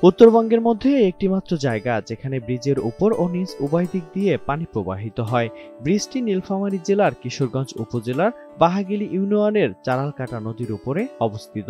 উত্তরবঙ্গের মধ্যে একটিমাত্র জায়গা যেখানে ব্রিজের উপর ও নিচ উভয় দিক দিয়ে পানি প্রবাহিত হয়। ব্রিজটি নীলফামারী জেলার কিশোরগঞ্জ উপজেলার বাহাগিলি ইউনিয়নের চারালকাটা নদীর উপরে অবস্থিত।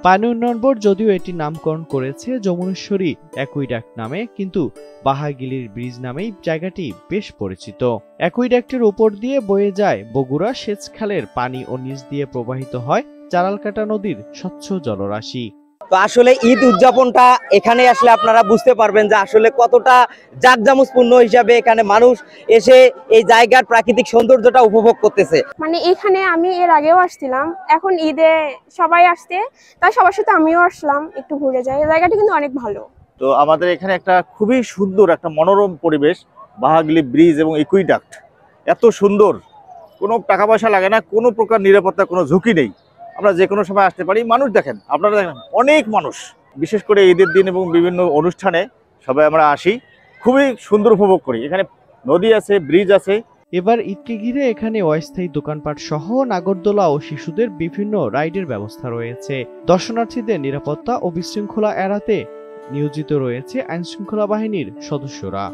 পানি উন্নয়ন বোর্ড যদিও এটির নামকরণ করেছে যমুনেশ্বরী অ্যাকুইডাক্ট নামে, কিন্তু বাহাগিলির ব্রিজ নামেই জায়গাটি বেশ পরিচিত। অ্যাকুইডাক্টের উপর দিয়ে বয়ে যায় বগুড়া সেচ খালের পানি ও নিচ দিয়ে প্রবাহিত হয় চারালকাটা নদীর স্বচ্ছ জলরাশি। তো আসলে ঈদ উদযাপনটা এখানে আসলে আপনারা বুঝতে পারবেন যে আসলে কতটা জাঁকজমকপূর্ণ হিসাবে এখানে মানুষ এসে এই জায়গার প্রাকৃতিক সৌন্দর্যটা উপভোগ করতেছে। মানে এখানে আমি এর আগেও আসছিলাম, এখন ঈদে সবাই আসছে, তাই সবার সাথে আমিও আসলাম একটু ঘুরে যাই। জায়গাটা কিন্তু অনেক ভালো। তো আমাদের এখানে একটা খুবই সুন্দর একটা মনোরম পরিবেশ, বাহাগিলি ব্রিজ এবং একুইডাক্ট এত সুন্দর, কোনো টাকা পয়সা লাগে না, কোনো প্রকার নিরাপত্তা কোনো ঝুঁকি নেই, আমরা যে কোনো সময় আসতে পারি। মানুষ দেখেন, আপনারা দেখেন অনেক মানুষ, বিশেষ করে ঈদের দিন এবং বিভিন্ন অনুষ্ঠানে সবাই আমরা আসি, খুবই সুন্দর উপভোগ করি। এখানে নদী আছে, ব্রিজ আছে। এবার ঈদকে ঘিরে এখানে অস্থায়ী দোকানপাট সহ নাগরদোলা ও শিশুদের বিভিন্ন রাইডের ব্যবস্থা রয়েছে। দর্শনার্থীদের নিরাপত্তা ও বিশৃঙ্খলা এড়াতে নিয়োজিত রয়েছে আইনশৃঙ্খলা বাহিনীর সদস্যরা।